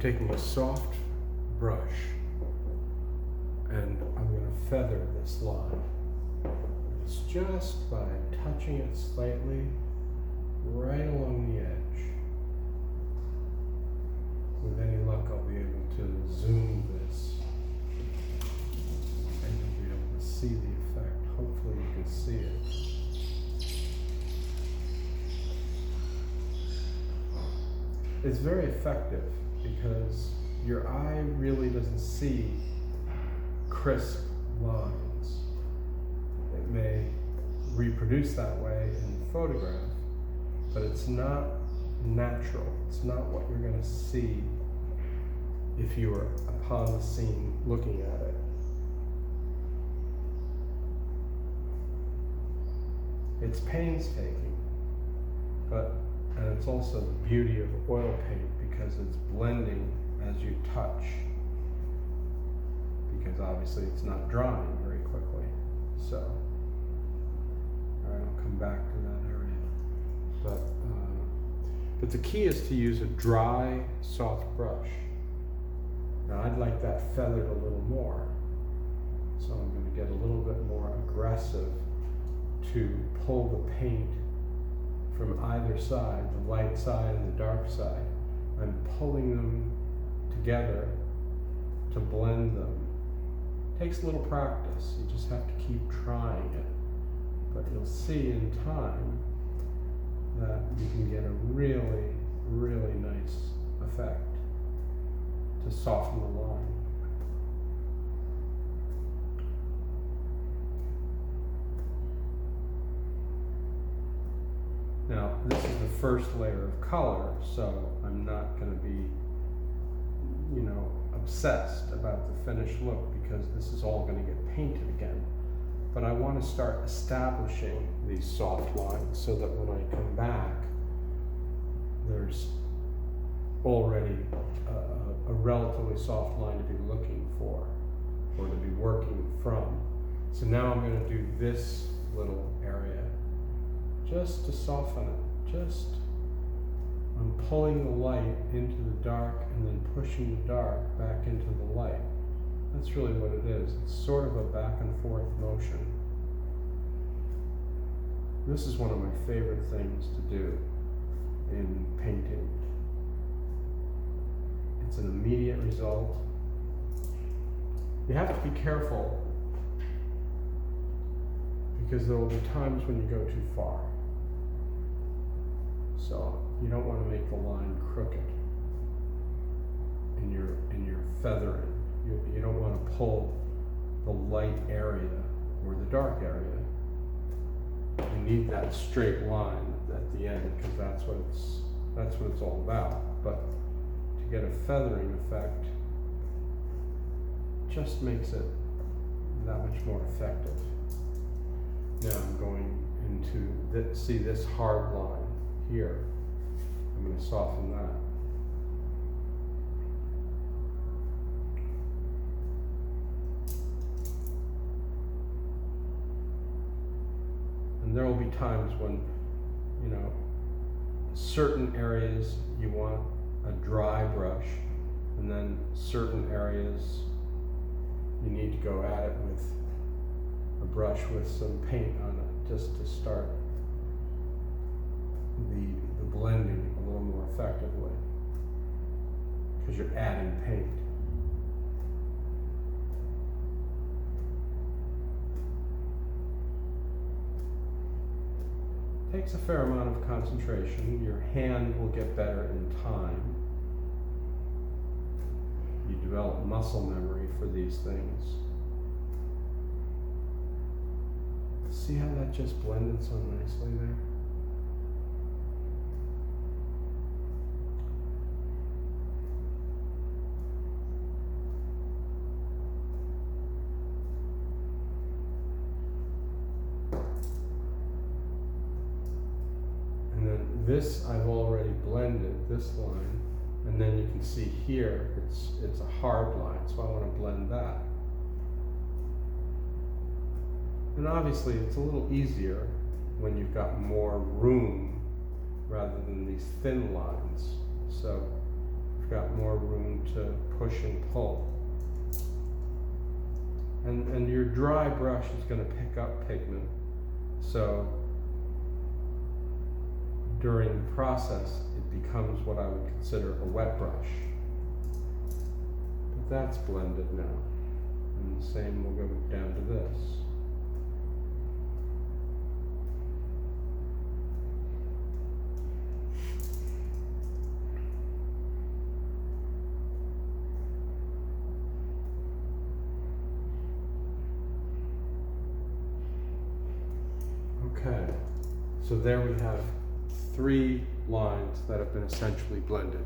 taking a soft brush and I'm going to feather this line. It's just by touching it slightly right along the edge. With any luck, I'll be able to zoom this and you'll be able to see the effect. Hopefully you can see it. It's very effective because your eye really doesn't see crisp lines. It may reproduce that way in the photograph, but it's not natural. It's not what you're going to see if you were upon the scene looking at it. It's painstaking, and it's also the beauty of oil paint because it's blending as you touch, because obviously it's not drying very quickly. So, all right, I'll come back to that area. But the key is to use a dry, soft brush. Now I'd like that feathered a little more, so I'm going to get a little bit more aggressive to pull the paint from either side, the light side and the dark side. I'm pulling them together to blend them. It takes a little practice. You just have to keep trying it. But you'll see in time that you can get a really, really nice effect to soften the line. Now, this is the first layer of color, so I'm not going to be, obsessed about the finished look because this is all going to get painted again. But I want to start establishing these soft lines so that when I come back, there's already a relatively soft line to be looking for or to be working from. So now I'm going to do this little area just to soften it. I'm pulling the light into the dark and then pushing the dark back into the light. That's really what it is. It's sort of a back and forth motion. This is one of my favorite things to do in painting. It's an immediate result. You have to be careful because there will be times when you go too far. So you don't want to make the line crooked in your feathering. You don't want to pull the light area or the dark area. You need that straight line at the end because that's what it's all about. But to get a feathering effect just makes it that much more effective. Now I'm going into see this hard line here. I'm going to soften that. And there will be times when, certain areas you want a dry brush, and then certain areas you need to go at it with a brush with some paint on it just to start the blending a little more effectively because you're adding paint. Takes a fair amount of concentration. Your hand will get better in time. You develop muscle memory for these things. See how that just blended so nicely there? And then this I've already blended, this line, and then you can see here it's a hard line, so I want to blend that. And obviously it's a little easier when you've got more room rather than these thin lines. So you've got more room to push and pull. And your dry brush is going to pick up pigment, so during the process it becomes what I would consider a wet brush. But that's blended now, and the same will go down to this. Okay, so there we have 3 lines that have been essentially blended.